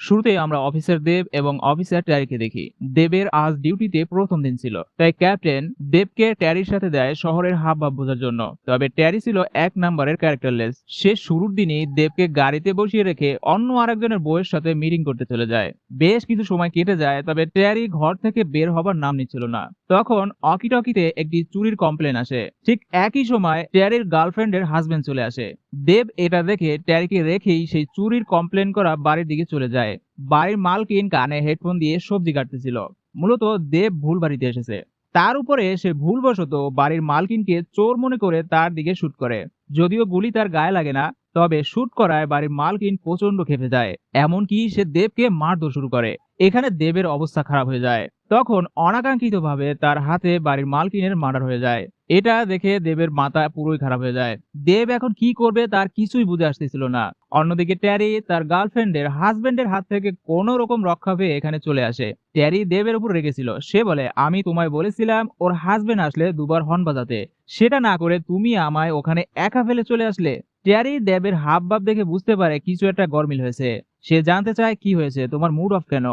শুরুতে আমরা অফিসার দেব এবং অফিসার ট্যারিকে দেখি। দেবের আজ ডিউটিতে প্রথম দিন ছিল, তাই ক্যাপ্টেন দেবকে ট্যারির সাথে দেয় শহরের হাবভাব বোঝার জন্য। তবে ট্যারি ছিল এক নাম্বারের ক্যারেক্টারলেস। সে শুরুর দিনই দেবকে গাড়িতে বসিয়ে রেখে অন্য আরেকজনের বউয়ের সাথে মিটিং করতে চলে যায়। বেশ কিছু সময় কেটে যায়, তবে ট্যারি ঘর থেকে বের হবার নাম নিচ্ছিল না। তখন অকিটকিতে একটি চুরির কমপ্লেন আসে। ঠিক একই সময় ট্যারির গার্লফ্রেন্ডের হাজবেন্ড চলে আসে। দেব এটা দেখে ট্যারিকে রেখেই সেই চুরির কমপ্লেন করা বাড়ির দিকে চলে যায়। বাড়ির মালকিন কানে হেডফোন দিয়ে সবজি কাটতেছিল। মূলত দেব ভুল বাড়িতে এসেছে। তার উপরে সে ভুলবশত বাড়ির মালকিনকে চোর মনে করে তার দিকে শুট করে। যদিও গুলি তার গায়ে লাগে না, তবে শুট করায় বাড়ির মালকিন প্রচন্ড খেপে যায়। এমনকি সে দেবকে মারধর শুরু করে। এখানে দেবের অবস্থা খারাপ হয়ে যায়। তখন অনাকাঙ্ক্ষিতভাবে তার হাতে বাড়ির মালকিনের মার্ডার হয়ে যায়। এটা দেখে দেবের মাথা পুরোই খারাপ হয়ে যায়। দেব এখন কি করবে তার কিছুই বুঝে আসতেছিল না। অন্যদিকে ট্যারি তার গার্লফ্রেন্ডের হাজবেন্ডের হাত থেকে কোনো রকম রক্ষা পেয়ে এখানে চলে আসে। ট্যারি দেবের উপর রেগেছিল। সে বলে, আমি তোমায় বলেছিলাম ওর হাজবেন্ড আসলে দুবার হর্ন বাজাতে, সেটা না করে তুমি আমায় ওখানে একা ফেলে চলে আসলে। ট্যারি দেবের হাব ভাব দেখে বুঝতে পারে কিছু একটা গরমিল হয়েছে। সে জানতে চায়, কি হয়েছে, তোমার মুড অফ কেন?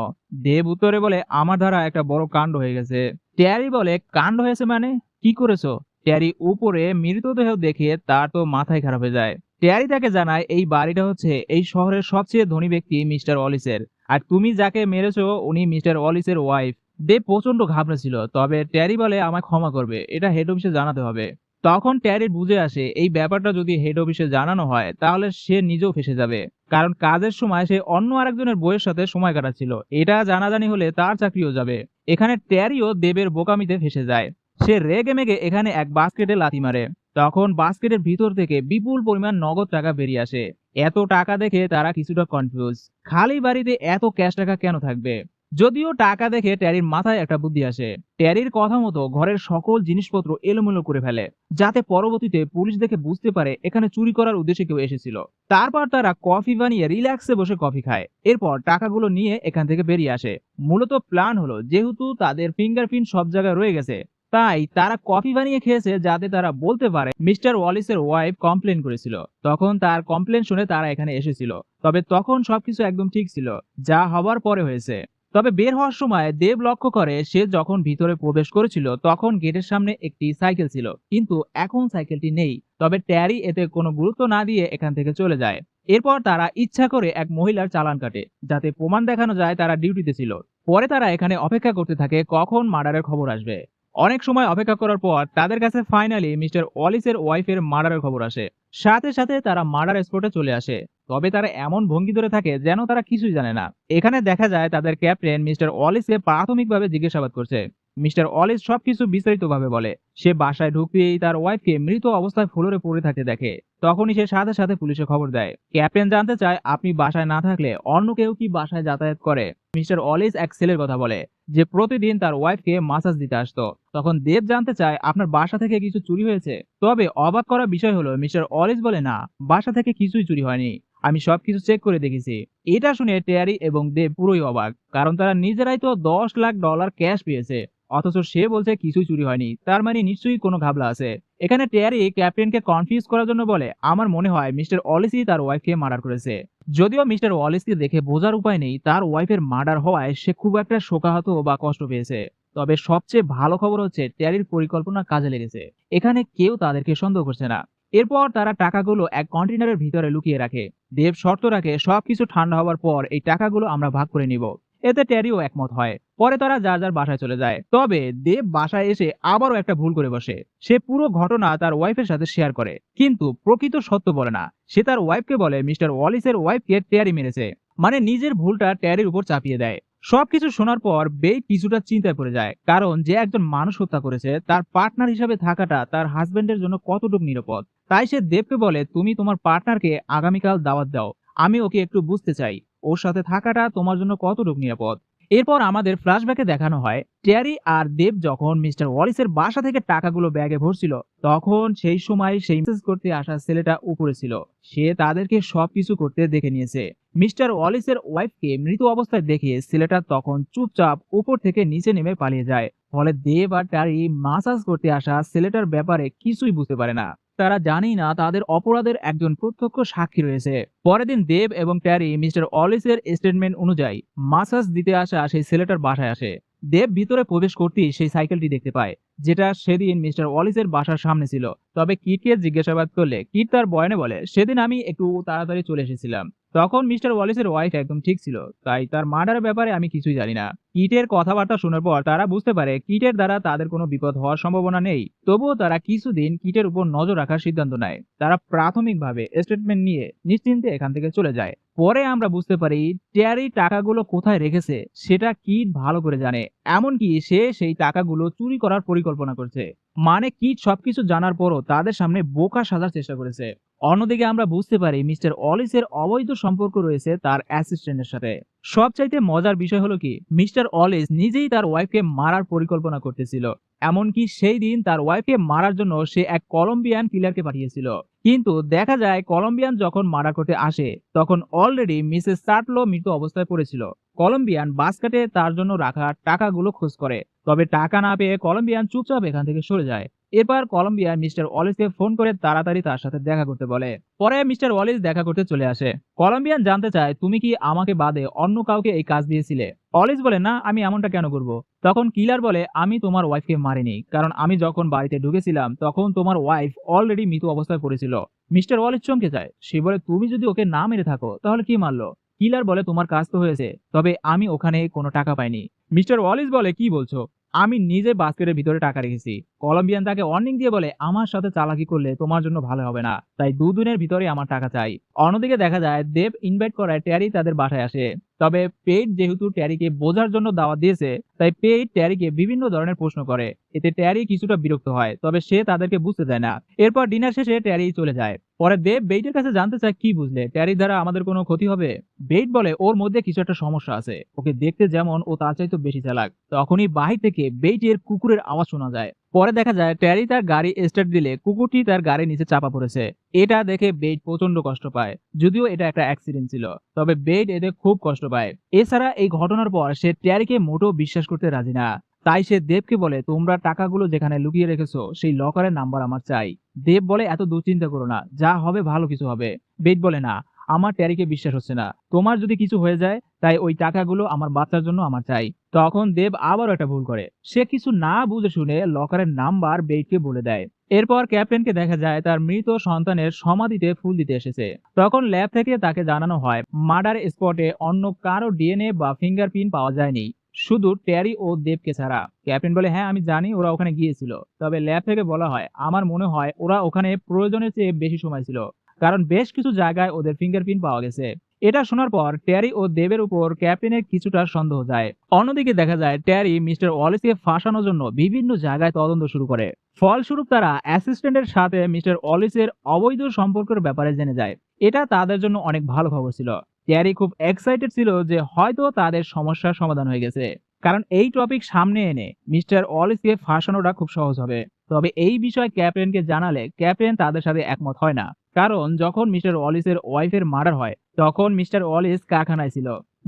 দেব উত্তরে বলে, আমার দ্বারা একটা বড় কাণ্ড হয়ে গেছে। ট্যারি বলে, কাণ্ড হয়েছে মানে? কি করেছো? ট্যারি উপরে মৃতদেহ দেখে তার তো মাথায় খারাপ হয়ে যায়। ট্যারি তাকে জানায়, এই বাড়িটা হচ্ছে এই শহরের সবচেয়ে ধনী ব্যক্তি মিস্টার ওয়ালিসের, আর তুমি যাকে মেরেছো উনি মিস্টার ওয়ালিসের ওয়াইফ। দেব প্রচন্ড ঘাবড়েছিল, তবে ট্যারি বলে, আমায় ক্ষমা করবে, এটা হেড অফিসে জানাতে হবে। তখন ট্যারির বুঝে আসে এই ব্যাপারটা যদি হেড অফিসে জানানো হয় তাহলে সে নিজেও ফেসে যাবে। কারণ কাজের সময় সে অন্য আরেকজনের বউয়ের সাথে সময় কাটাচ্ছিল, এটা জানাজানি হলে তার চাকরিও যাবে। এখানে ট্যারিও দেবের বোকামিতে ফেসে যায়। সে রেগে মেগে এখানে এক বাস্কেটে লাথি মারে। তখন বাস্কেটের ভিতর থেকে বিপুল পরিমাণ নগদ টাকা বেরিয়ে আসে। এত টাকা দেখে তারা কিছুটা কনফিউজ। খালি বাড়িতে এত ক্যাশ টাকা কেন থাকবে? যদিও টাকা দেখে ট্যারির মাথায় একটা বুদ্ধি আসে। ট্যারির কথা মতো ঘরের সকল জিনিসপত্র এলোমেলো করে ফেলে, যাতে পরবর্তীতে পুলিশ দেখে বুঝতে পারে এখানে চুরি করার উদ্দেশ্যে কেউ এসেছিল। তারপর তারা কফি বানিয়ে রিল্যাক্সে বসে কফি খায়। এরপর টাকাগুলো নিয়ে এখান থেকে বেরিয়ে আসে। মূলত প্ল্যান হলো, যেহেতু তাদের ফিঙ্গারপ্রিন্ট সব জায়গায় রয়ে গেছে, তাই তারা কফি বানিয়ে খেয়েছে যাতে তারা বলতে পারে মিস্টার ওয়ালিসের ওয়াইফ কমপ্লেন করেছিল, তখন তার কমপ্লেন শুনে তারা এখানে এসেছিল। তবে তখন সবকিছু একদম ঠিক ছিল, যা হবার পরে হয়েছে। তবে বের হওয়ার সময় দেব লক্ষ্য করে সে যখন ভিতরে প্রবেশ করেছিল তখন গেটের সামনে একটি সাইকেল ছিল, কিন্তু এখন সাইকেলটি নেই। তবে ট্যারি এতে কোনো গুরুত্ব না দিয়ে এখান থেকে চলে যায়। এরপর তারা ইচ্ছা করে এক মহিলার চালান কাটে, যাতে প্রমাণ দেখানো যায় তারা ডিউটিতে ছিল। পরে তারা এখানে অপেক্ষা করতে থাকে কখন মার্ডারের খবর আসবে। অনেক সময় অপেক্ষা করার পর তাদের কাছে ফাইনালি মিস্টার ওয়ালিসের ওয়াইফের মার্ডারের খবর আসে। সাথে সাথে তারা মার্ডার স্পটে চলে আসে। তবে তারা এমন ভঙ্গি ধরে থাকে যেন তারা কিছুই জানে না। এখানে দেখা যায় তাদের ক্যাপ্টেন মিস্টার ওয়ালিসকে প্রাথমিকভাবে জিজ্ঞাসাবাদ করছে। মিস্টার ওয়ালিস সবকিছু বিস্তারিতভাবে বলে। সে বাসায় ঢুকতেই তার ওয়াইফকে মৃত অবস্থায় ফ্লোরে পড়ে থাকতে দেখে। তখনই সে সাথে সাথে পুলিশে খবর দেয়। ক্যাপ্টেন জানতে চায়, আপনি বাসায় না থাকলে অন্য কেউ কি বাসায় যাতায়াত করে? মিস্টার ওয়ালিস এক ছেলের কথা বলে, যে প্রতিদিন তার ওয়াইফকে মাসাজ দিতে আসতো। তখন দেব জানতে চায়, আপনার বাসা থেকে কিছু চুরি হয়েছে? তবে অবাক করা বিষয় হলো মিস্টার ওয়ালিস বলে, না, বাসা থেকে কিছুই চুরি হয়নি, আমি সবকিছু চেক করে দেখেছি। এটা শুনে ট্যারি এবং দেব পুরোই অবাক, কারণ তারা নিজেরাই তো $10 লাখ ক্যাশ পেয়েছে, অথচ সে বলছে কিছুই চুরি হয়নি। তার মানে নিশ্চয়ই কোনো ঘাবলা আছে। এখানে ট্যারি ক্যাপ্টেনকে কনফিউজ করার জন্য বলে, আমার মনে হয় মিস্টার ওয়ালিসই তার ওয়াইফকে মার্ডার করেছে। যদিও মিস্টার ওয়ালিসকে দেখে বোঝার উপায় নেই তার ওয়াইফের মার্ডার হওয়ায় সে খুব একটা শোকাহত বা কষ্ট পেয়েছে। তবে সবচেয়ে ভালো খবর হচ্ছে ট্যারির পরিকল্পনা কাজে লেগেছে। এখানে কেউ তাদেরকে সন্দেহ করছে না। এরপর তারা টাকাগুলো এক কন্টেনারের ভিতরে লুকিয়ে রাখে। দেব শর্ত রাখে, সবকিছু ঠান্ডা হওয়ার পর এই টাকাগুলো আমরা ভাগ করে নিব। এতে ট্যারিও একমত হয়। পরে তারা যার যার বাসায় চলে যায়। তবে দেব বাসায় এসে আবারও একটা ভুল করে বসে। সে পুরো ঘটনা তার ওয়াইফের সাথে শেয়ার করে, কিন্তু প্রকৃত সত্য বলে না। সে তার ওয়াইফকে বলে মিস্টার ওয়ালিসের ওয়াইফকে ট্যারি মেরেছে, মানে নিজের ভুলটা ট্যারির উপর চাপিয়ে দেয়। সবকিছু শোনার পর বে কিছুটা চিন্তায় পড়ে যায়, কারণ যে একজন মানুষ হত্যা করেছে তার পার্টনার হিসাবে থাকাটা তার হাজবেন্ডের জন্য কতটুকু নিরাপদ। তাই সে দেবকে বলে, তুমি তোমার পার্টনারকে আগামীকাল দাওয়াত দাও, আমি ওকে একটু বুঝতে চাই ওর সাথে থাকাটা তোমার জন্য কতটুকু নিরাপদ। এরপর আমাদের ফ্ল্যাশব্যাকে দেখানো হয় ট্যারি আর দেব যখন মিস্টার ওয়ালিসের বাসা থেকে টাকাগুলো ব্যাগে ভরছিল, তখন সেই সময় সেই মেসেজ করতে আসা ছেলেটা উপরে ছিল। সে তাদেরকে সবকিছু করতে দেখে নিয়েছে। মিস্টার ওয়ালিসের ওয়াইফকে মৃত অবস্থায় দেখে ছেলেটা তখন চুপচাপ উপর থেকে নিচে নেমে পালিয়ে যায়। ফলে দেব আর ট্যারি মাসাজ করতে আসা ছেলেটার ব্যাপারে কিছুই বুঝতে পারে না। তারা জানেই না তাদের অপরাধের একজন প্রত্যক্ষ সাক্ষী রয়েছে। পরের দিন দেব এবং ট্যারি মিস্টার অলিসের স্টেটমেন্ট অনুযায়ী মাসাজ দিতে আসা সেই ছেলেটার বাসায় আসে। দেব ভিতরে প্রবেশ করতেই সেই সাইকেলটি দেখতে পায়, যেটা সেদিন মিস্টার ওয়ালিসের বাসার সামনে ছিল। তবে কিটকে জিজ্ঞাসাবাদ করলে কিট তার বয়ানে বলে, সেদিন আমি একটু তাড়াতাড়ি চলে এসেছিলাম। তখন মিস্টার ওয়ালিসের ওয়াইফ একদম ঠিক ছিল, তাই তার মার্ডারের ব্যাপারে আমি কিছুই জানি না। কিটের কথাবার্তা শোনার পর তারা বুঝতে পারে কিটের দ্বারা তাদের কোনো বিপদ হওয়ার সম্ভাবনা নেই। তবুও তারা কিছুদিন কিটের উপর নজর রাখার সিদ্ধান্ত নেয়। তারা প্রাথমিকভাবে স্টেটমেন্ট নিয়ে নিশ্চিন্তে এখান থেকে চলে যায়। পরে আমরা বুঝতে পারি ট্যারি টাকাগুলো কোথায় রেখেছে সেটা কিট ভালো করে জানে। এমনকি সে সেই টাকাগুলো চুরি করার পরিকল্পনা করছে। মানে কিট সবকিছু জানার পরও তাদের সামনে বোকা সাজার চেষ্টা করেছে। অন্যদিকে আমরা বুঝতে পারি মিস্টার অলিসের অবৈধ সম্পর্ক রয়েছে তার অ্যাসিস্ট্যান্টের সাথে। সবচাইতে মজার বিষয় হলো কি, মিস্টার অলিস নিজেই তার ওয়াইফকে মারার পরিকল্পনা করতেছিল। এমনকি সেই দিন তার ওয়াইফকে মারার জন্য সে এক কলম্বিয়ান কিলারকে পাঠিয়েছিল। কিন্তু দেখা যায় কলম্বিয়ান যখন মারা করতে আসে তখন অলরেডি মিসেস সার্টলো মৃত অবস্থায় পড়েছিল। কলম্বিয়ান বাস্কেটে তার জন্য রাখা টাকাগুলো খোঁজ করে, তবে টাকা না পেয়ে কলম্বিয়ান চুপচাপ এখান থেকে সরে যায়। এরপর কলম্বিয়ান মিস্টার ওয়ালিসকে ফোন করে তাড়াতাড়ি তার সাথে দেখা করতে বলে। পরে মিস্টার ওয়ালিস দেখা করতে চলে আসে। কলম্বিয়ান জানতে চায়, তুমি কি আমাকে বাদে অন্য কাউকে এই কাজ দিয়েছিলে? ওয়ালিস বলে, না, আমি এমনটা কেন করব? তখন কিলার বলে, আমি তোমার ওয়াইফকে মারিনি, কারণ আমি যখন বাড়িতে ঢুকেছিলাম তখন তোমার ওয়াইফ অলরেডি মৃত অবস্থায় পড়েছিল। মিস্টার ওয়ালিস চমকে যায়। সে বলে, তুমি যদি ওকে না মেরে থাকো তাহলে কি মারলো? কিলার বলে, তোমার কাজ তো হয়েছে, তবে আমি ওখানে কোনো টাকা পাইনি। মিস্টার ওয়ালিস বলে, কি বলছো? আমি নিজে বাস্কেটের ভিতরে টাকা রেখেছি। কলম্বিয়ান তাকে ওয়ার্নিং দিয়ে বলে, আমার সাথে চালাকি করলে তোমার জন্য ভালো হবে না, তাই দুদিনের ভিতরে আমার টাকা চাই। অন্যদিকে দেখা যায় দেব ইনভাইট করায় ট্যারি তাদের বাসায় আসে। তবে পেইট যেহেতু ট্যারিকে বোঝার জন্য দাওয়াত দিয়েছে, তাই পেইট ট্যারিকে বিভিন্ন ধরনের প্রশ্ন করে। এতে ট্যারি কিছুটা বিরক্ত হয়, তবে সে তাদেরকে বুঝতে দেয় না। এরপর ডিনার শেষে ট্যারি চলে যায়। পরে দেব বেইটের কাছে জানতে চায়, কি বুঝলে? ট্যারির দ্বারা আমাদের কোনো ক্ষতি হবে? বেইট বলে, ওর মধ্যে কিছু একটা সমস্যা আছে। ওকে দেখতে যেমন, ও তার চাইতে বেশি চালাক। তখনই বাহির থেকে বেইটের কুকুরের আওয়াজ শোনা যায়। পরে দেখা যায় ট্যারি তার গাড়ি স্টার্ট দিলে কুকুরটি তার গাড়ির নিচে চাপা পড়েছে। এটা দেখে বেইট প্রচন্ড কষ্ট পায়, যদিও এটা একটা অ্যাক্সিডেন্ট ছিল। তবে বেইট এতে খুব কষ্ট পায়। এছাড়া এই ঘটনার পর সে ট্যারিকে মোটেও বিশ্বাস করতে রাজি না। তাই সে দেবকে বলে, তোমরা টাকাগুলো যেখানে লুকিয়ে রেখেছো সেই লকারের নাম্বার আমার চাই। দেব বলে, এত দুশ্চিন্তা করো না, যা হবে ভালো কিছু হবে। বেইট বলে, না, আমার ট্যারিকে বিশ্বাস হচ্ছে না। তোমার যদি কিছু হয়ে যায়, তাই ওই টাকাগুলো আমার বাচ্চার জন্য আমার চাই। তখন দেব আবারও একটা ভুল করে। সে কিছু না বুঝে শুনে লকারের নাম্বার বেইটকে বলে দেয়। এরপর ক্যাপ্টেনকে দেখা যায় তার মৃত সন্তানের সমাধিতে ফুল দিতে এসেছে। তখন ল্যাব থেকে তাকে জানানো হয় মার্ডার স্পটে অন্য কারো ডিএনএ বা ফিঙ্গারপ্রিন্ট পাওয়া যায়নি, শুধু ট্যারি ও দেবকে ছাড়া। ক্যাপ্টেন বলে, হ্যাঁ, আমি জানি ওরা ওখানে গিয়েছিল। তবে ল্যাব থেকে বলা হয়, আমার মনে হয় ওরা ওখানে প্রয়োজনের চেয়ে বেশি সময় ছিল, কারণ বেশ কিছু জায়গায় ওদের ফিঙ্গারপ্রিন্ট পাওয়া গেছে। এটা শোনার পর ট্যারি ও দেবের উপর ক্যাপ্টেনের কিছুটা সন্দেহ যায়। অন্যদিকে দেখা যায় ট্যারি মিস্টার ওয়ালিসকে ফাঁসানোর জন্য বিভিন্ন জায়গায় তদন্ত শুরু করে। ফলস্বরূপ তারা অ্যাসিস্ট্যান্টের সাথে মিস্টার ওয়ালিসের অবৈধ সম্পর্কের ব্যাপারে জেনে যায়। এটা তাদের জন্য অনেক ভালো খবর ছিল। ট্যারি খুব এক্সাইটেড ছিল যে হয়তো তাদের সমস্যার সমাধান হয়ে গেছে, কারণ এই টপিক সামনে এনে মিস্টার ওয়ালিসকে ফাঁসানোটা খুব সহজ হবে। তবে এই বিষয়ে ক্যাপ্টেনকে জানালে ক্যাপ্টেন তাদের সাথে একমত হয় না, কারণ যখন মিস্টার ওয়ালিসের ওয়াইফের মার্ডার হয় তখন মিস্টার ওয়ালিস কারখানায় ছিল,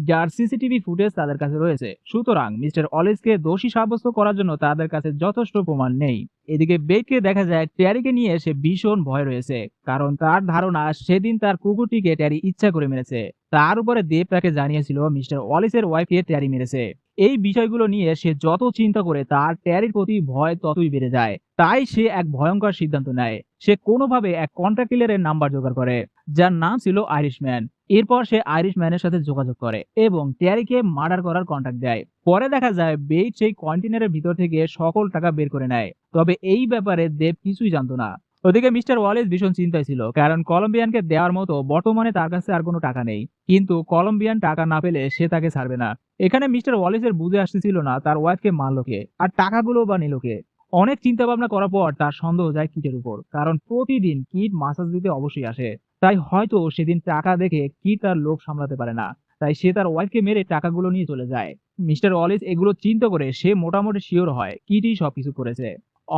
যার সিসিটিভি ফুটেজ তাদের কাছে রয়েছে। সুতরাং মিস্টার ওয়ালিসকে দোষী সাব্যস্ত করার জন্য তাদের কাছে যথেষ্ট প্রমাণ নেই। এদিকে বেটকে দেখা যায় ট্যারিকে নিয়ে সে ভীষণ ভয় রয়েছে, কারণ তার ধারণা সেদিন তার কুকুরটিকে ট্যারি ইচ্ছা করে মেরেছে। তার উপরে দেব তাকে জানিয়েছিল মিস্টার ওয়ালিসের ওয়াইফকে ট্যারি মেরেছে। এই বিষয়গুলো নিয়ে সে যত চিন্তা করে তার ট্যারির প্রতি ভয় ততই বেড়ে যায়। তাই সে এক ভয়ঙ্কর সিদ্ধান্ত নেয়। সে কোনোভাবে এক কন্ট্রাক্ট কিলারের নাম্বার জোগাড় করে, যার নাম ছিল আইরিশম্যান। এরপর সে আইরিশম্যানের সাথে যোগাযোগ করে এবং ট্যারিকে মার্ডার করার কন্ট্রাক্ট দেয়। পরে দেখা যায় বেইট সেই কন্টেনারের ভিতর থেকে সকল টাকা বের করে নেয়। তবে এই ব্যাপারে দেব কিছুই জানতো না। ওদিকে মিস্টার ওয়ালিস ভীষণ চিন্তায় ছিল, কারণ কলম্বিয়ানকে দেওয়ার মতো বর্তমানে তার কাছে আর কোনো টাকা নেই। কিন্তু কলম্বিয়ান টাকা না পেলে সে তাকে ছাড়বে না। এখানে মিস্টার ওয়ালিসের বুঝে আসতেছিল না তার ওয়াইফকে মারলো কে, আর টাকাগুলো বা নিল কে। অনেক চিন্তা ভাবনা করার পর তার সন্দেহ যায় কিটের উপর, কারণ প্রতিদিন কিট মাসাজ দিতে অবশ্যই আসে। তাই হয়তো সেদিন টাকা দেখে কিট তার লোভ সামলাতে পারে না, তাই সে তার ওয়াইফকে মেরে টাকাগুলো নিয়ে চলে যায়। মিস্টার ওয়ালিস এগুলো চিন্তা করে সে মোটামুটি শিওর হয় কিটই সবকিছু করেছে।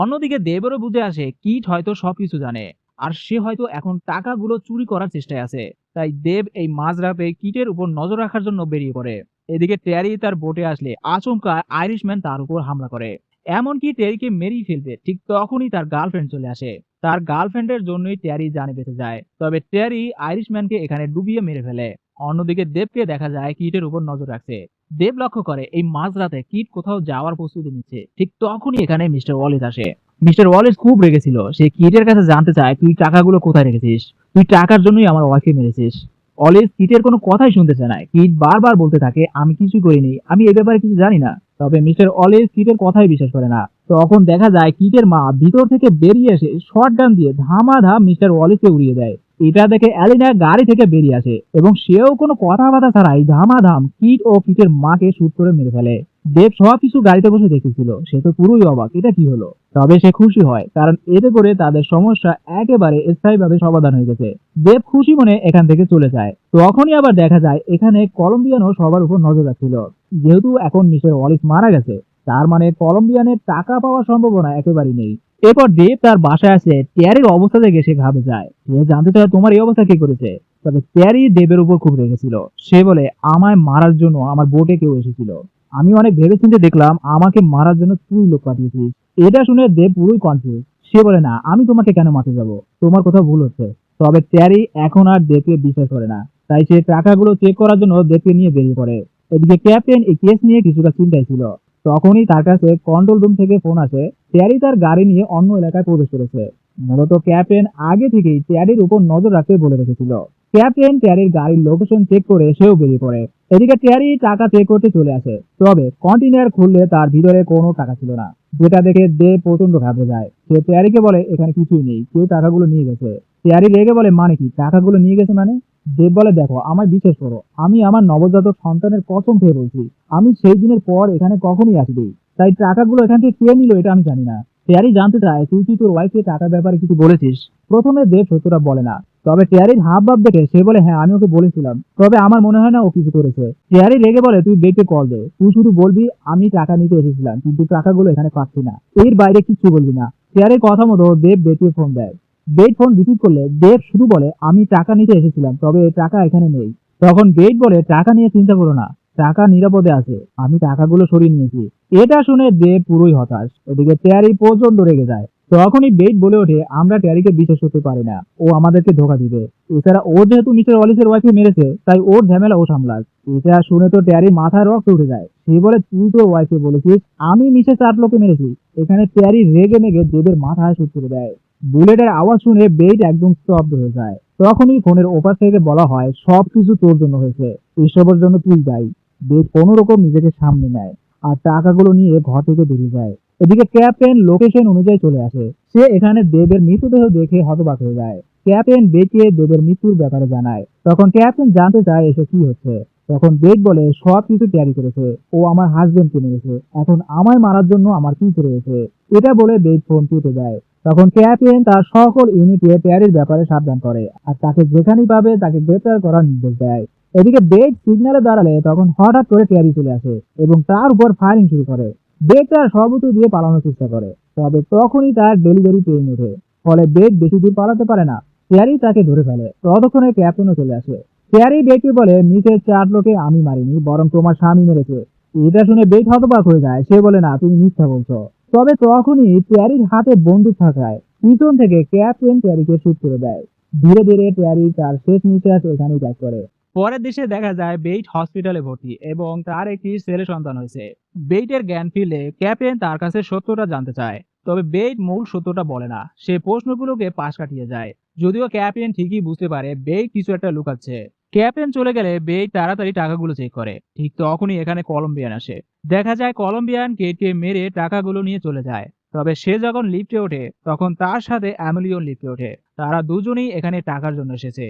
অন্যদিকে দেবেরও বুঝে আসে কিট হয়তো সবকিছু জানে, আর সে হয়তো এখন টাকাগুলো চুরি করার চেষ্টায় আছে। তাই দেব এই মাঝরাতে কিটের উপর নজর রাখার জন্য বেরিয়ে পড়ে। এদিকে ট্যারি তার বোটে আসলে আচমকা আইরিশম্যান তার উপর হামলা করে। এমনকি টেরিকে মেরেই ফেলবে, ঠিক তখনই তার গার্লফ্রেন্ড চলে আসে। তার গার্লফ্রেন্ডের জন্যই ট্যারি জানে বেঁচে যায়। তবে ট্যারি আইরিশম্যানকে এখানে ডুবিয়ে মেরে ফেলে। অন্যদিকে দেবকে দেখা যায় কিটের উপর নজর রাখছে। দেব লক্ষ্য করে এই মাঝরাতে কিট কোথাও যাওয়ার প্রস্তুতি নিচ্ছে। ঠিক তখনই এখানে মিস্টার ওয়ালিস আসে। মিস্টার ওয়ালিস খুব রেগেছিল। সে কিটের কাছে জানতে চায়, তুই টাকাগুলো কোথায় রেখেছিস? তুই টাকার জন্যই আমার ওয়াইফকে মেরেছিস। অলিস কিটের কোনো কথাই শুনতে চায় না। কিট বারবার বলতে থাকে, আমি কিছু করিনি, আমি এ ব্যাপারে কিছু জানি না। তবে মিস্টার অলিস কিটের কথাই বিশ্বাস করে না। তখন দেখা যায় কিটের মা ভিতর থেকে বেরিয়ে এসে শটগান দিয়ে ধামাধাম মিস্টার ওয়ালিসকে উড়িয়ে দেয়। এটা দেখে অ্যালিনা গাড়ি থেকে বেরিয়ে আসে এবং সেও কোনো কথাবার্তা ছাড়াই ধামাধাম কিট ও কিটের মাকে শুট করে মেরে ফেলে। দেব সবকিছু গাড়িতে বসে দেখেছিল। সে তো পুরোই অবাক, এটা কি হলো। তবে সে খুশি হয়, কারণ এতে করে তাদের সমস্যা একেবারে স্থায়ীভাবে সমাধান হয়ে গেছে। দেব খুশি মনে এখান থেকে চলে যায়। তখনই আবার দেখা যায় এখানে কলম্বিয়ানও সবার উপর নজর রাখছিল। যেহেতু এখন মিস্টার ওয়ালিস মারা গেছে, তার মানে কলম্বিয়ানের টাকা পাওয়ার সম্ভাবনা একেবারেই নেই। এরপর দেব তার বাসায় আসে। ট্যারির অবস্থা দেখে সে ঘাবড়ে যায়। সে জানতে চায়, তোমার এই অবস্থা কে করেছে? তবে ট্যারি দেবের উপর খুব রেগেছিল। সে বলে, আমায় মারার জন্য আমার বোটে কেউ এসেছিল। আমি অনেক ভেবেচিন্তে দেখলাম আমাকে মারার জন্য তুই লোক পাঠিয়েছিস। এটা শুনে দেব পুরোই কনফিউজ। সে বলে, না, আমি তোমাকে কেন মারতে যাব? তোমার কোথাও ভুল হচ্ছে। তবে ট্যারি এখন আর দেবকে বিশ্বাস করে না। তাই সে টাকাগুলো চেক করার জন্য দেবকে নিয়ে বেরিয়ে পড়ে। এদিকে ক্যাপ্টেন এই কেস নিয়ে কিছুটা চিন্তায় ছিল। তখনই তার কাছে কন্ট্রোল রুম থেকে ফোন আসে। ট্যারি তার গাড়ি নিয়ে অন্য এলাকায় প্রবেশ করেছে। মূলত ক্যাপ্টেন আগে থেকেই ট্যারির উপর নজর রাখতে বলে রেখেছিল। ক্যাপ্টেন ট্যারির গাড়ির লোকেশন চেক করে সেও বেরিয়ে পড়ে। এদিকে ট্যারি টাকা চেক করতে চলে আসে। তবে কন্টেইনার খুললে তার ভিতরে কোনো টাকা ছিল না, যেটা দেখে দেব প্রচন্ড ঘাবড়ে যায়। সে ট্যারিকে বলে, এখানে কিছুই নেই, কেউ টাকাগুলো নিয়ে গেছে। ট্যারি রেগে বলে, মানে কি, টাকাগুলো নিয়ে গেছে মানে? দেব বলে, দেখো, আমায় বিশ্বাস করো, আমি আমার নবজাতক সন্তানের কসম খেয়ে বলছি, আমি সেই দিনের পর এখানে কখনোই আসিনি। তাই টাকাগুলো এখান থেকে কে নিল এটা আমি জানি না। ট্যারি জানতে চায়, তুই কি তোর ওয়াইফকে টাকার ব্যাপারে কিছু বলেছিস? প্রথমে দেব সত্যটা বলে না। তবে ট্যারির হাব ভাব দেখে সে বলে, হ্যাঁ, আমি ওকে বলেছিলাম, তবে আমার মনে হয় না ও কিছু করেছে। ট্যারি রেগে বলে, তুই বেগকে কল দে, তুই শুধু বলবি আমি টাকা নিতে এসেছিলাম কিন্তু টাকাগুলো এখানে পাচ্ছি না, এর বাইরে কিছু বলবি না। ট্যারির কথা মতো দেব বেগকে ফোন দেয়। বেগ ফোন রিসিভ করলে দেব শুধু বলে, আমি টাকা নিতে এসেছিলাম, তবে টাকা এখানে নেই। তখন বেগ বলে, টাকা নিয়ে চিন্তা করো না, টাকা নিরাপদে আছে, আমি টাকাগুলো সরিয়ে নিয়েছি। এটা শুনে দেব পুরোই হতাশ। ওদিকে ট্যারি প্রচন্ড রেগে যায়। তখনই বেইট বলে ওঠে, আমরা ট্যারিকে বিশ্বাস করতে পারি না, ও আমাদেরকে ধোকা দিবে। এছাড়া ও যেহেতু মিস্টার ওয়ালিসের ওয়াইফকে মেরেছে, তাই ওর ঝামেলা ও সামলাক। এটা শুনে তো ট্যারি মাথায় রক্ত উঠে যায়। সে বলে, তুই তো ওয়াইফকে বলেছিস আমি মিসেস চাটলোকে মেরেছি। এখানে ট্যারি রেগে মেগে দেবের মাথায় শুট করে দেয়। বুলেটের আওয়াজ শুনে বেইট একদম স্তব্ধ হয়ে যায়। তখনই ফোনের ওপার থেকে বলা হয়, সবকিছু তোর জন্য হয়েছে, এসবের জন্য তুই দায়ী। বেইট কোনো রকম নিজেকে সামনে নেয় আর টাকাগুলো নিয়ে ঘর থেকে বেরিয়ে যায়। এদিকে ক্যাপ্টেন লোকেশন অনুযায়ী চলে আসে। সে এখানে দেবের মৃতদেহ দেখে হতবাক হয়ে যায়। ক্যাপ্টেন বেকে দেবের মৃত্যুর ব্যাপারে জানায়। তখন ক্যাপ্টেন জানতে চায় এসে কি হচ্ছে। তখন বেক বলে, সব কিছু তৈরি করেছে, ও আমার হাজবেন্ডকে মেরেছে, এখন আমায় মারার জন্য আমার পিছু রয়েছে। এটা বলে বেক ফোন কেটে দেয়। তখন ক্যাপ্টেন তার সকল ইউনিটে ট্যারির ব্যাপারে সাবধান করে আর তাকে যেখানেই পাবে তাকে গ্রেপ্তার করার নির্দেশ দেয়। এদিকে বেক সিগন্যালে দাঁড়ালে তখন হঠাৎ করে ট্যারি চলে আসে এবং তার উপর ফায়ারিং শুরু করে। বেগ তার সর্বোচ্চ দিয়ে পালানোর চেষ্টা করে। তবে তখনই তার ডেলিভারি ট্রেন ওঠে। ফলে বেগ বেশি দূর পালাতে পারে না। ট্যারি তাকে ধরে ফেলে। ততক্ষণে ক্যাপ্টেনও চলে আসে। ট্যারি বেগকে বলে, মিসেস চার্লকে আমি মারিনি, বরং তোমার স্বামী মেরেছে। এটা শুনে বেগ হতবাক হয়ে যায়। সে বলে, না, তুমি মিথ্যা বলছো। তবে তখনই ট্যারির হাতে বন্দুক থাকায় পিছন থেকে ক্যাপ্টেন ট্যারিকে শুট করে দেয়। ধীরে ধীরে ট্যারি তার শেষ নিঃশ্বাস এখানেই ত্যাগ করে। পরের দৃশ্যে দেখা যায় বেইট হসপিটালে ভর্তি এবং তার একটি ছেলে সন্তান হয়েছে। বেইটের জ্ঞান ফিরলে ক্যাপ্টেন তার কাছে সত্যটা জানতে চায়। তবে বেইট মূল সত্যটা বলে না। সে প্রশ্নগুলোকে পাশ কাটিয়ে যায়। যদিও ক্যাপ্টেন ঠিকই বুঝতে পারে বেইট কিছু একটা লুকাচ্ছে। ক্যাপ্টেন চলে গেলে বেইট তাড়াতাড়ি টাকাগুলো চেক করে। ঠিক তখনই এখানে কলম্বিয়ান আসে। দেখা যায় কলম্বিয়ান কেটকে মেরে টাকাগুলো নিয়ে চলে যায়। তবে সে যখন লিফটে ওঠে তখন তার সাথে অ্যামেলিয়ন লিফটে ওঠে। তারা দুজনেই এখানে টাকার জন্য এসেছে।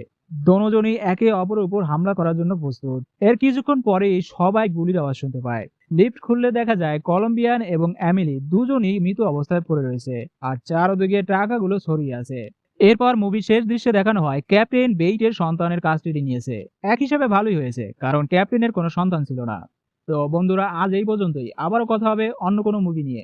দোনোজনই একে অপরের উপর হামলা করার জন্য প্রস্তুত। এর কিছুক্ষণ পরেই সবাই গুলির আওয়াজ শুনতে পায়। লিফট খুললে দেখা যায় কলম্বিয়ান এবং অ্যামিলি দুজনই মৃত অবস্থায় পড়ে রয়েছে আর চারদিকে টাকাগুলো ছড়িয়ে আছে। এরপর মুভি শেষ দৃশ্যে দেখানো হয় ক্যাপ্টেন বেইটের সন্তানের কাস্টাডি নিয়েছে। এক হিসেবে ভালোই হয়েছে, কারণ ক্যাপ্টেনের কোনো সন্তান ছিল না। তো বন্ধুরা, আজ এই পর্যন্তই। আবারও কথা হবে অন্য কোনো মুভি নিয়ে।